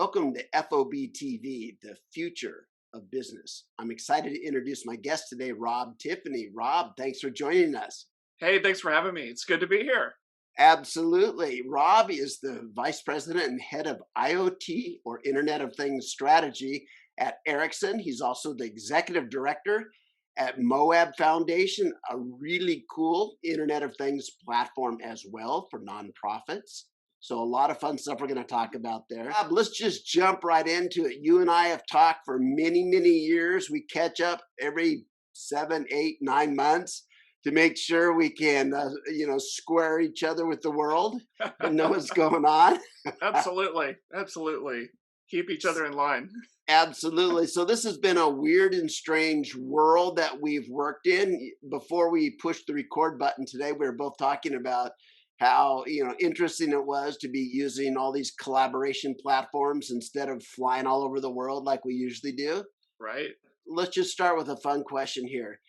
Welcome to FOB TV, the future of business. I'm excited to introduce my guest today, Rob Tiffany. Rob, thanks for joining us. Hey, thanks for having me. It's good to be here. Absolutely. Rob is the Vice President and Head of IoT, or Internet of Things Strategy at Ericsson. He's also the Executive Director at Moab Foundation, a really cool Internet of Things platform as well for nonprofits. So a lot of fun stuff we're going to talk about there. Rob, let's just jump right into it. You and I have talked for many, many years. We catch up every 7, 8, 9 months to make sure we can, square each other with the world and know what's going on. Absolutely. Keep each other in line. Absolutely. So this has been a weird and strange world that we've worked in. Before we pushed the record button today, we were both talking about how interesting it was to be using all these collaboration platforms instead of flying all over the world like we usually do. Right. Let's just start with a fun question here.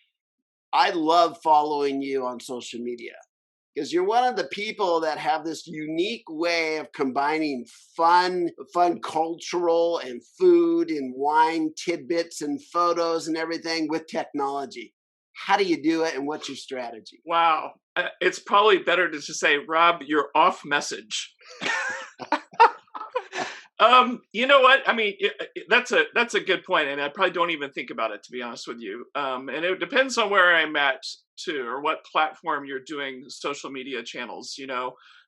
I love following you on social media because you're one of the people that have this unique way of combining fun cultural and food and wine tidbits and photos and everything with technology. How do you do it, and what's your strategy? Wow. It's probably better to just say, Rob, you're off message. You know what? I mean, that's a good point, and I probably don't even think about it, to be honest with you. And it depends on where I'm at too, or what platform you're doing social media channels.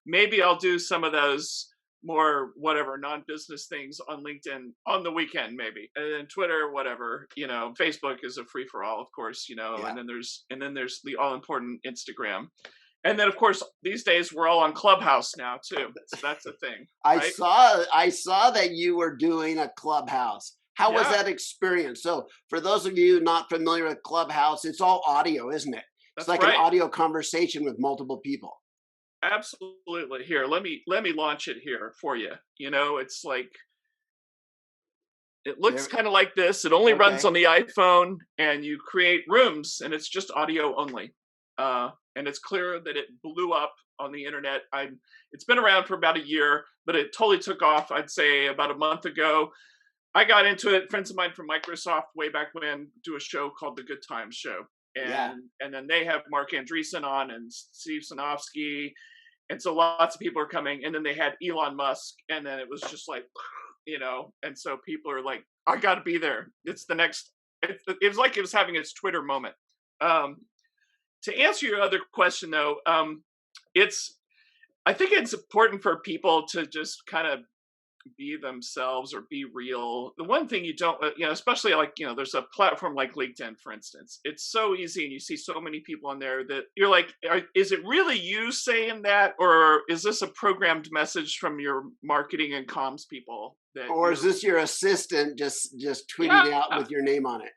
Maybe I'll do some of those more non-business things on LinkedIn on the weekend, maybe, and then Twitter, whatever. Facebook is a free for all, of course. Yeah. And then there's the all important Instagram. And then, of course, these days we're all on Clubhouse now too. So that's a thing. Right? I saw that you were doing a Clubhouse. How was that experience? So, for those of you not familiar with Clubhouse, it's all audio, isn't it? It's like an audio conversation with multiple people. Absolutely. Here, let me launch it here for you. It's like, it looks kind of like this. It only runs on the iPhone, and you create rooms, and it's just audio only. And it's clear that it blew up on the internet. It's been around for about a year, but it totally took off, I'd say, about a month ago. I got into it. Friends of mine from Microsoft way back when do a show called The Good Times Show. And then they have Mark Andreessen on and Steve Sinofsky. And so lots of people are coming. And then they had Elon Musk. And then it was just like, and so people are like, I got to be there. It's the next, it was like it was having its Twitter moment. To answer your other question, though, I think it's important for people to just kind of be themselves or be real. The one thing you don't, especially there's a platform like LinkedIn, for instance. It's so easy, and you see so many people on there that you're like, is it really you saying that, or is this a programmed message from your marketing and comms people? Or is this your assistant just tweeting out with your name on it?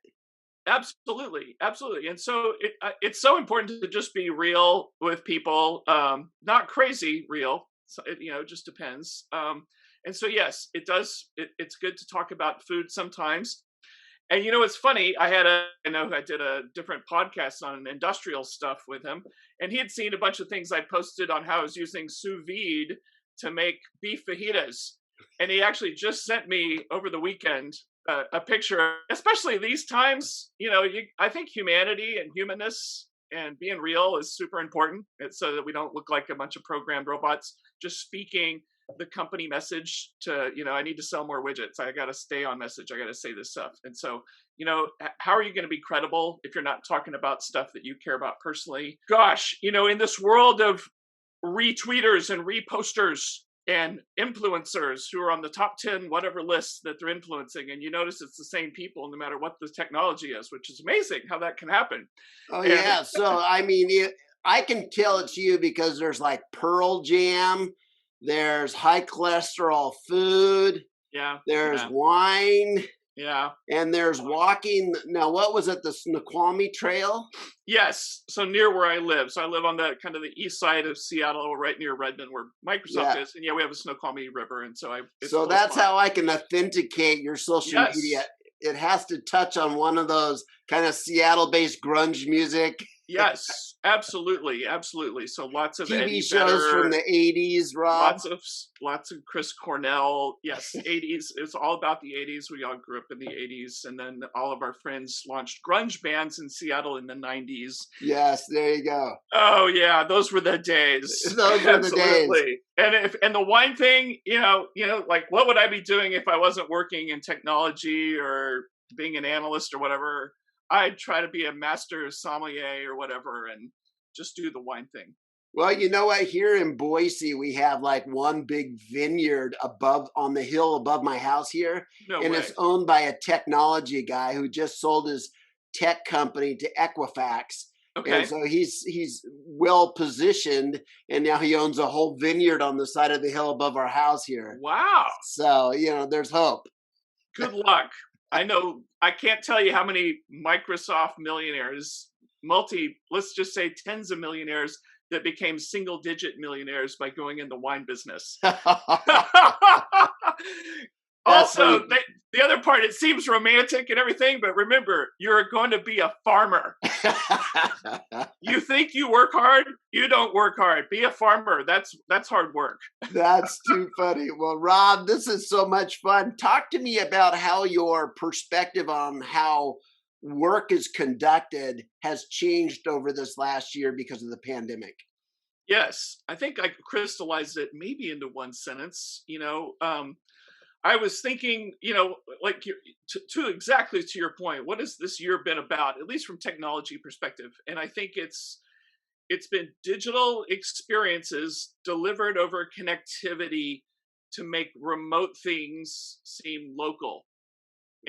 Absolutely. And so it's so important to just be real with people, not crazy real. So it just depends. And so, yes, it does. It's good to talk about food sometimes. And, it's funny. I did a different podcast on industrial stuff with him, and he had seen a bunch of things I posted on how I was using sous vide to make beef fajitas. And he actually just sent me over the weekend a picture, especially these times. I think humanity and humanness and being real is super important. It's so that we don't look like a bunch of programmed robots just speaking the company message to, I need to sell more widgets. I got to stay on message. I got to say this stuff. And so, how are you going to be credible if you're not talking about stuff that you care about personally? Gosh, in this world of retweeters and reposters and influencers who are on the top 10 whatever lists that they're influencing, and you notice it's the same people no matter what the technology is, which is amazing how that can happen. Yeah. So I mean, I can tell it's you because there's like Pearl Jam, there's high cholesterol food, there's wine, and there's walking. Now, what was it, the Snoqualmie Trail? Yes, so near where I live. So I live on the kind of the east side of Seattle, right near Redmond, where Microsoft is. And we have a Snoqualmie River, and so so that's how I can authenticate your social media. It has to touch on one of those kind of Seattle-based grunge music. Yes, absolutely, absolutely. So lots of TV Eddie shows from Vedder, the 80s, Rob. lots of Chris Cornell. Yes, 80s. It's all about the 80s. We all grew up in the 80s, and then all of our friends launched grunge bands in Seattle in the 90s. Yes, there you go. Oh yeah, those were the days. Those were the days. Absolutely. And the wine thing, like what would I be doing if I wasn't working in technology or being an analyst or whatever? I'd try to be a master sommelier or whatever and just do the wine thing. Well, you know what? Here in Boise, we have like one big vineyard above on the hill above my house here, No and it's way. owned by a technology guy who just sold his tech company to Equifax. And Okay. so he's well positioned, and now he owns a whole vineyard on the side of the hill above our house here. Wow. So, there's hope. Good luck. I know I can't tell you how many Microsoft millionaires, let's just say tens of millionaires that became single digit millionaires by going in the wine business. That's Also, funny. the other part, it seems romantic and everything, but remember, you're going to be a farmer. You think you work hard? You don't work hard. Be a farmer. That's hard work. That's too funny. Well, Rob, this is so much fun. Talk to me about how your perspective on how work is conducted has changed over this last year because of the pandemic. Yes, I think I crystallized it maybe into one sentence. I was thinking, like to exactly to your point, what has this year been about, at least from technology perspective? And I think it's been digital experiences delivered over connectivity to make remote things seem local.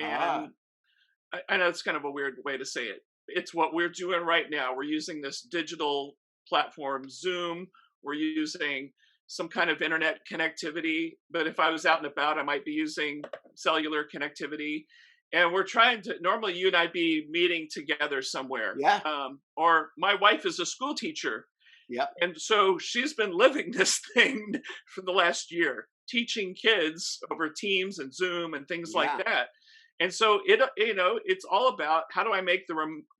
Ah, And I know it's kind of a weird way to say it. It's what we're doing right now. We're using this digital platform, Zoom. We're using some kind of internet connectivity. But if I was out and about, I might be using cellular connectivity. And we're trying to, normally you and I'd be meeting together somewhere. yeah, Or my wife is a school teacher. yep, And so she's been living this thing for the last year, teaching kids over Teams and Zoom and things like yeah, that. And so it's all about how do I make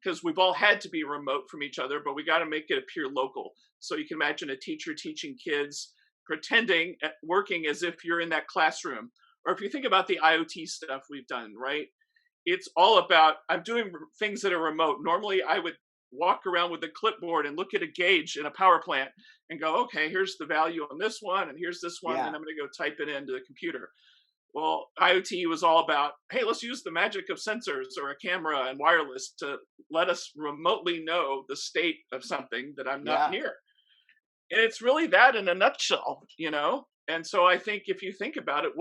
because we've all had to be remote from each other, but we got to make it appear local. So you can imagine a teacher teaching kids, pretending working as if you're in that classroom. Or if you think about the IoT stuff we've done, right? It's all about I'm doing things that are remote. Normally I would walk around with a clipboard and look at a gauge in a power plant and go, okay, here's the value on this one, and here's this one, and yeah, I'm going to go type it into the computer. Well, IoT was all about, hey, let's use the magic of sensors or a camera and wireless to let us remotely know the state of something that I'm not yeah. near. And it's really that in a nutshell. And so I think if you think about it,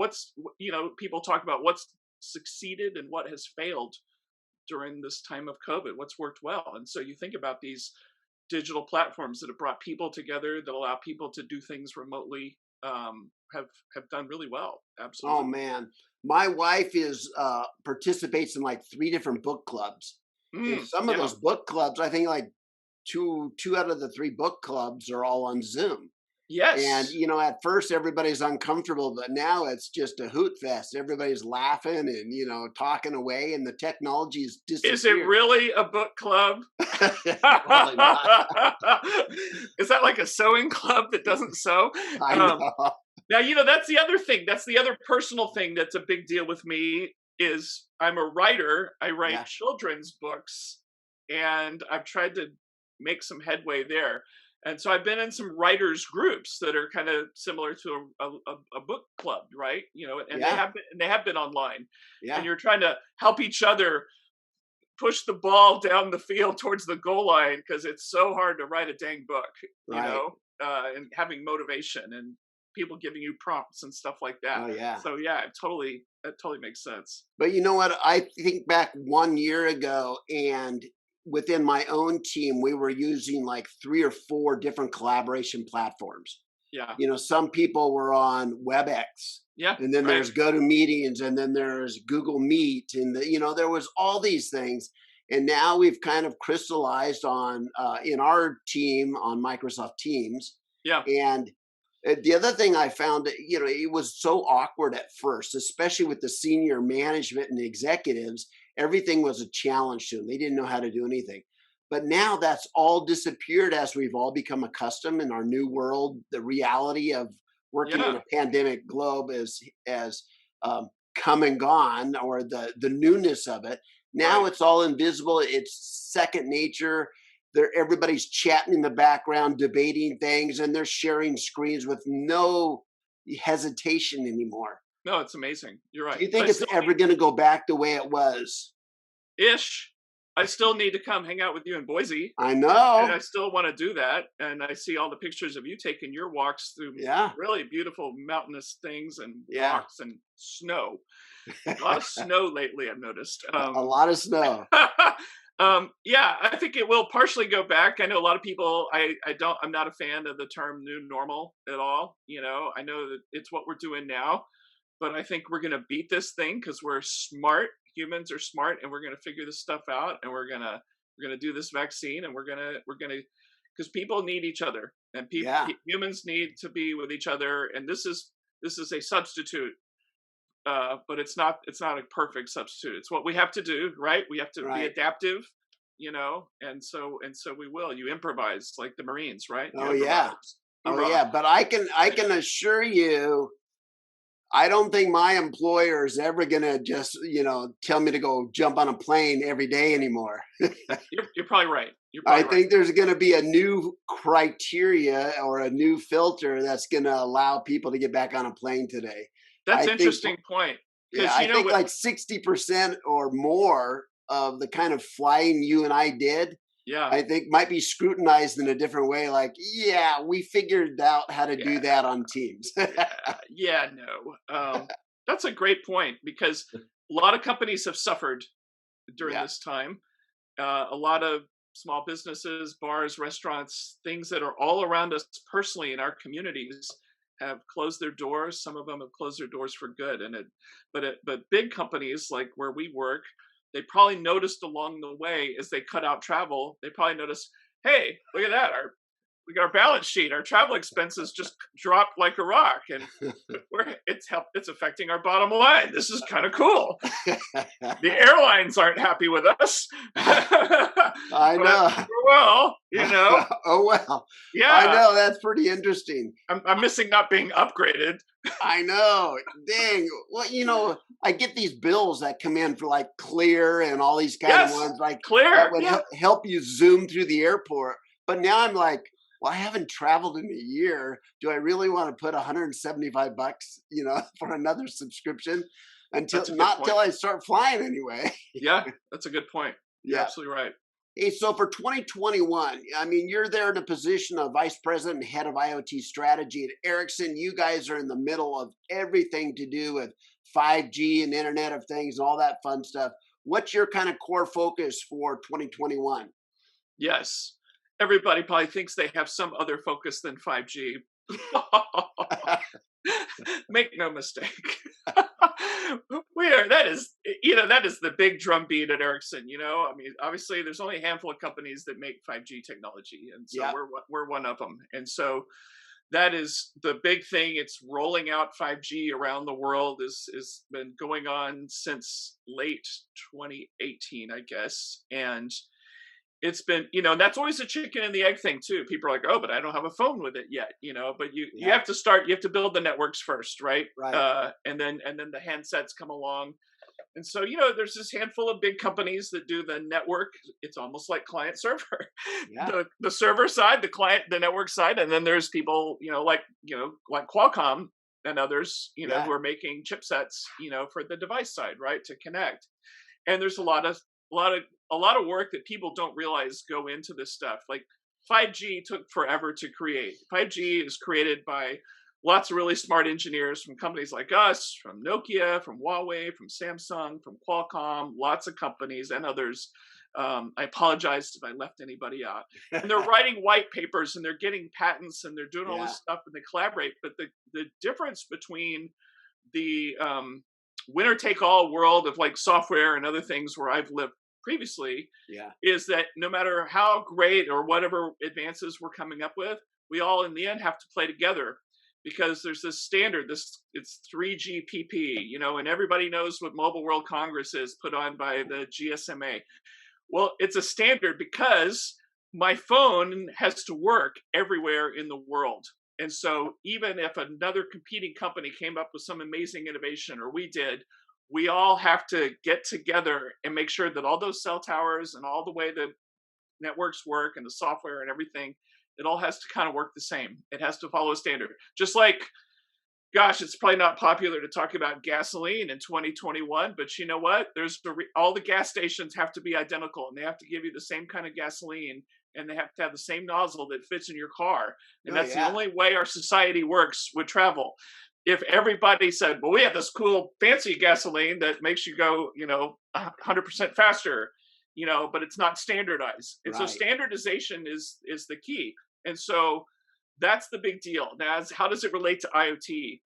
people talk about what's succeeded and what has failed during this time of COVID, what's worked well. And so you think about these digital platforms that have brought people together, that allow people to do things remotely, have done really well. Oh Absolutely. man, my wife is participates in like three different book clubs, and some of Yeah. those book clubs, I think like two out of the three book clubs are all on Zoom. And Yes. at first everybody's uncomfortable, but now it's just a hoot fest. Everybody's laughing and talking away, and the technology's Is it disappeared. really a book club? Probably not. Is that like a sewing club that doesn't sew? I Um, know. Now, that's the other thing. That's the other personal thing that's a big deal with me is I'm a writer. I write Yeah. children's books, and I've tried to make some headway there. And so I've been in some writers groups that are kind of similar to a book club, right? And Yeah. they have been online, and Yeah. you're trying to help each other push the ball down the field towards the goal line because it's so hard to write a dang book, Right. and having motivation and people giving you prompts and stuff like that. Oh yeah. So yeah, that totally makes sense. But you know what? I think back 1 year ago, and within my own team, we were using like three or four different collaboration platforms. Yeah. Some people were on WebEx, Yeah. and then Right. there's GoToMeetings, and then there's Google Meet, and there was all these things. And now we've kind of crystallized on in our team on Microsoft Teams. Yeah. And the other thing I found, it was so awkward at first, especially with the senior management and the executives. Everything was a challenge to them. They didn't know how to do anything. But now that's all disappeared as we've all become accustomed in our new world. The reality of working in Yeah. a pandemic globe as um, come and gone, or the newness of it. Now Right. it's all invisible. It's second nature. Everybody's chatting in the background, debating things, and they're sharing screens with no hesitation anymore. No, it's amazing. You're Do right. you But I think it's still ever going to go back the way it was? ish. I still need to come hang out with you in Boise, I and I know. still want to do that. And I see all the pictures of you taking your walks through Yeah. really beautiful mountainous things and Yeah. rocks and snow. A lot of snow lately, I've noticed. A lot of snow. Yeah, I think it will partially go back. I know a lot of people. I'm not a fan of the term "new normal" at all. I know that it's what we're doing now, but I think we're gonna beat this thing because we're smart. Humans are smart, and we're gonna figure this stuff out, and we're gonna do this vaccine, and we're gonna because people need each other, and Yeah. humans need to be with each other, and this is a substitute, but it's not a perfect substitute. It's what we have to do, right? We have to be Right. adaptive, and so we will. You improvise like the Marines, right? You Oh yeah. improvise. Oh Hoorah! yeah. But I can assure you, I don't think my employer is ever gonna just tell me to go jump on a plane every day anymore. You're probably right. You're I probably right. think there's going to be a new criteria or a new filter that's going to allow people to get back on a plane today. That's I an think, interesting point yeah, because I you know think what? like 60% or more of the kind of flying you and I did, Yeah, I think might be scrutinized in a different way. Like, yeah, we figured out how to do yeah, that on Teams. yeah. No, that's a great point because a lot of companies have suffered during Yeah, this time. A lot of small businesses, bars, restaurants, things that are all around us personally in our communities have closed their doors. Some of them have closed their doors for good. But big companies like where we work, they probably noticed along the way as they cut out travel. They probably noticed, hey, look at that, look at our balance sheet. Our travel expenses just dropped like a rock, and it's affecting our bottom line. This is kind of cool. The airlines aren't happy with us, I but know. well, Oh well, I yeah, know that's pretty interesting. I'm missing not being upgraded. I know. Dang. Well, I get these bills that come in for like Clear and all these kind of Yes, ones, like that clear. would Yeah, help you zoom through the airport. But now I'm like, well, I haven't traveled in a year. Do I really want to put 175 bucks, for another subscription until that's a good not till point. I start flying anyway? Yeah, that's a good point. You're Yeah. absolutely right. Hey, so for 2021, I mean, you're there in a position of vice president and head of IoT strategy at Ericsson. You guys are in the middle of everything to do with 5G and Internet of Things and all that fun stuff. What's your kind of core focus for 2021? Yes, everybody probably thinks they have some other focus than 5G. Make no mistake. We are that is the big drumbeat at Ericsson. I mean, obviously there's only a handful of companies that make 5G technology, and so Yeah, we're one of them. And so that is the big thing. It's rolling out 5G around the world is been going on since late 2018, I guess. And it's been, that's always a chicken and the egg thing too. People are like, oh, but I don't have a phone with it yet, but you yeah, have to start, you have to build the networks first, right? right. And then the handsets come along. And so, there's this handful of big companies that do the network. It's almost like client server, Yeah, the server side, the client, the network side. And then there's people, like Qualcomm and others, yeah, who are making chipsets, for the device side, right, to connect. And there's a lot of work that people don't realize go into this stuff. Like 5G took forever to create. 5G is created by lots of really smart engineers from companies like us, from Nokia, from Huawei, from Samsung, from Qualcomm, lots of companies and others. I apologize if I left anybody out. And they're writing white papers and they're getting patents and they're doing all yeah, this stuff and they collaborate. But the difference between the winner take all world of like software and other things where I've lived previously yeah, is that no matter how great or whatever advances we're coming up with, we all in the end have to play together because there's this standard, it's 3GPP, and everybody knows what Mobile World Congress is put on by the GSMA. Well, it's a standard because my phone has to work everywhere in the world. And so even if another competing company came up with some amazing innovation, or we did, we all have to get together and make sure that all those cell towers and all the way the networks work and the software and everything, it all has to kind of work the same. It has to follow a standard. Just like, gosh, it's probably not popular to talk about gasoline in 2021, but you know what? All the gas stations have to be identical, and they have to give you the same kind of gasoline, and they have to have the same nozzle that fits in your car. And Oh that's the yeah. only way our society works with travel. If everybody said, well, we have this cool fancy gasoline that makes you go, 100% faster, but it's not standardized. And so Right. standardization is the key. And so that's the big deal. Now, how does it relate to IoT?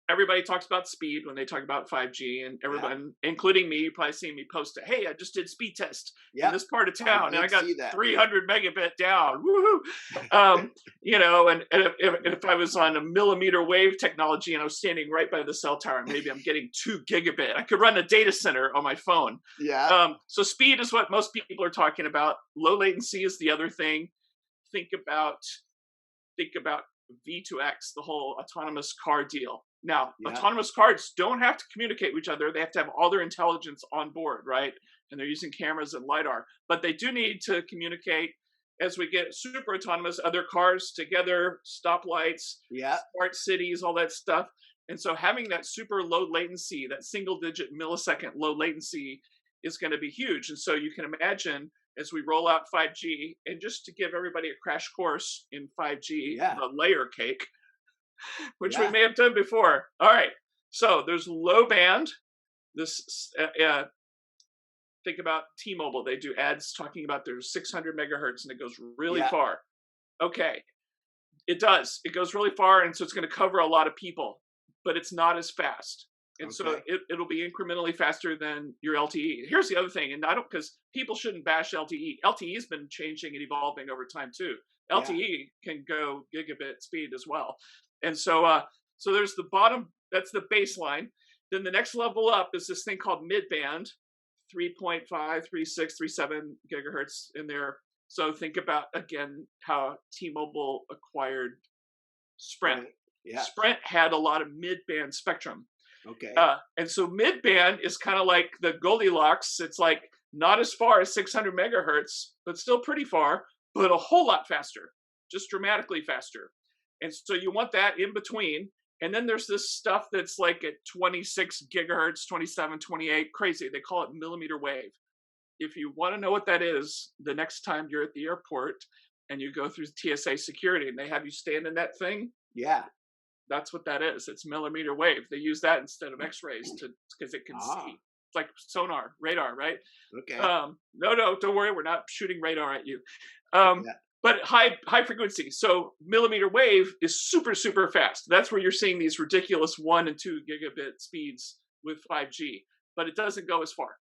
Everybody talks about speed when they talk about 5G, and Yeah. everyone, including me, you probably seen me post it. Hey, I just did speed test in Yep. this part of I town, and I did got see that. 300 megabit down. Woohoo! And if I was on a millimeter wave technology and I was standing right by the cell tower, maybe I'm getting 2 gigabit. I could run a data center on my phone. Yeah. So speed is what most people are talking about. Low latency is the other thing. Think about V2X, the whole autonomous car deal. Now, Yeah. autonomous cars don't have to communicate with each other. They have to have all their intelligence on board, right? And they're using cameras and LiDAR. But they do need to communicate as we get super autonomous, other cars together, stoplights, Yeah. smart cities, all that stuff. And so having that super low latency, that single digit millisecond low latency is going to be huge. And so you can imagine as we roll out 5G, and just to give everybody a crash course in 5G, Yeah. the layer cake, which we Yeah. may have done before. All right. So there's low band. This think about T-Mobile. They do ads talking about there's 600 megahertz and it goes really Yeah. far. Okay. It does. It goes really far, and so it's going to cover a lot of people, but it's not as fast. And so Okay. it'll be incrementally faster than your LTE. Here's the other thing, and I don't, because people shouldn't bash LTE. LTE has been changing and evolving over time too. Yeah. LTE can go gigabit speed as well. And so there's the bottom, that's the baseline. Then the next level up is this thing called mid-band, 3.5, 3.6, 3.7 gigahertz in there. So think about, again, how T-Mobile acquired Sprint. Right. Yeah. Sprint had a lot of mid-band spectrum. Okay. And so mid-band is kind of like the Goldilocks. It's like not as far as 600 megahertz, but still pretty far, but a whole lot faster, just dramatically faster. And so you want that in between. And then there's this stuff that's like at 26 gigahertz, 27, 28, crazy. They call it millimeter wave. If you want to know what that is, the next time you're at the airport and you go through TSA security and they have you stand in that thing, Yeah. that's what that is. It's millimeter wave. They use that instead of X-rays because it can Ah. see. It's like sonar, radar, right? Okay. No, don't worry. We're not shooting radar at you. Yeah. But high frequency. So millimeter wave is super, super fast. That's where you're seeing these ridiculous 1 and 2 gigabit speeds with 5G, but it doesn't go as far.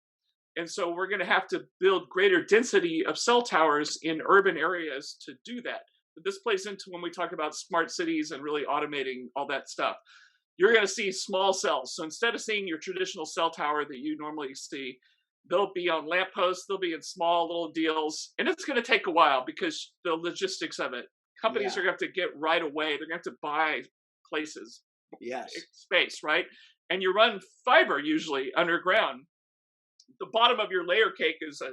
And so we're going to have to build greater density of cell towers in urban areas to do that. But this plays into when we talk about smart cities and really automating all that stuff. You're going to see small cells. So instead of seeing your traditional cell tower that you normally see, they'll be on lampposts, they'll be in small little deals. And it's going to take a while because the logistics of it. Companies Yeah. are going to have to get right away. They're going to have to buy places, Yes. space, right? And you run fiber usually underground. The bottom of your layer cake is a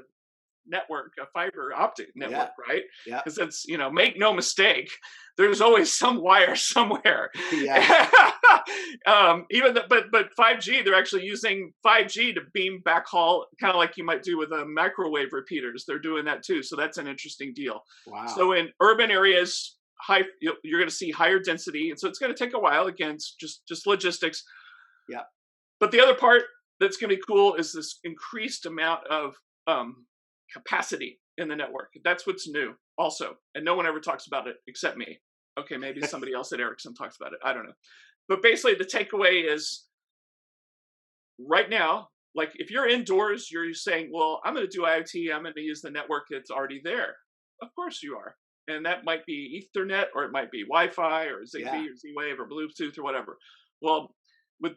network, a fiber optic network, right? Yeah. Because it's, make no mistake, there's always some wire somewhere. Yeah. But 5G, they're actually using 5G to beam backhaul, kind of like you might do with a microwave repeaters. They're doing that too. So that's an interesting deal. Wow. So in urban areas, you're going to see higher density, and so it's going to take a while. Again, it's just logistics. Yeah. But the other part that's going to be cool is this increased amount of capacity in the network. That's what's new also. And no one ever talks about it except me. Okay, maybe somebody else at Ericsson talks about it. I don't know. But basically the takeaway is right now, like if you're indoors, you're saying, well, I'm going to do IoT. I'm going to use the network that's already there. Of course you are. And that might be Ethernet, or it might be Wi-Fi or Zigbee or Z-Wave or Bluetooth or whatever. Well, with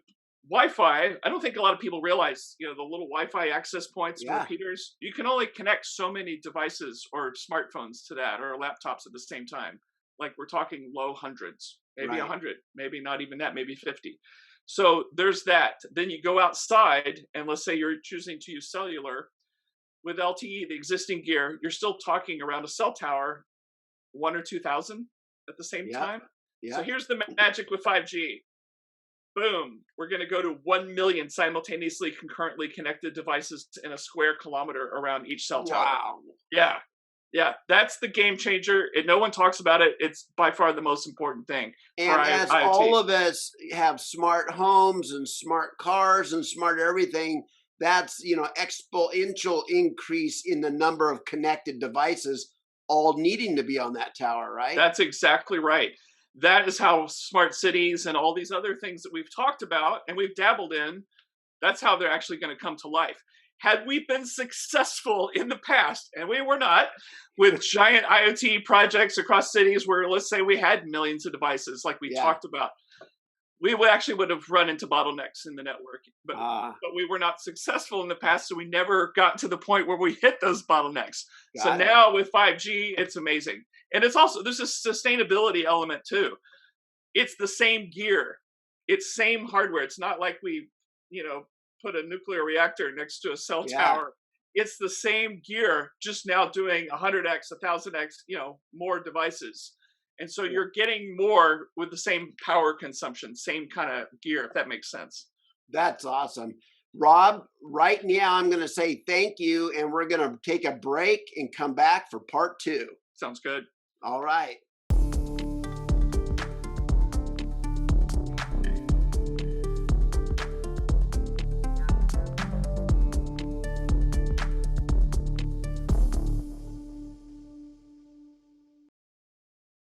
Wi-Fi, I don't think a lot of people realize, the little Wi-Fi access points and Yeah. repeaters, you can only connect so many devices or smartphones to that or laptops at the same time. Like we're talking low hundreds, maybe Right. 100, maybe not even that, maybe 50. So there's that. Then you go outside and let's say you're choosing to use cellular with LTE, the existing gear, you're still talking around a cell tower, 1 or 2,000 at the same Yep. time. So Yep. here's the magic with 5G. Boom, we're going to go to 1 million simultaneously concurrently connected devices in a square kilometer around each cell tower. Wow. Yeah. Yeah, that's the game changer. And no one talks about it. It's by far the most important thing for And as all IoT. of us have smart homes and smart cars and smart everything, that's, exponential increase in the number of connected devices all needing to be on that tower, right? That's exactly right. That is how smart cities and all these other things that we've talked about and we've dabbled in, that's how they're actually going to come to life. Had we been successful in the past, and we were not, with giant IoT projects across cities where, let's say, we had millions of devices, like we Yeah. talked about, we would have run into bottlenecks in the network. But Ah, we were not successful in the past, so we never got to the point where we hit those bottlenecks. So got it. now with 5G, it's amazing, and it's also there's a sustainability element too. It's the same gear, it's same hardware. It's not like we, put a nuclear reactor next to a cell Yeah. tower. It's the same gear, just now doing 100x, 1000x, more devices. And so Yeah. you're getting more with the same power consumption, same kind of gear, if that makes sense. That's awesome. Rob, right now I'm going to say thank you, and we're going to take a break and come back for part two. Sounds good. All right.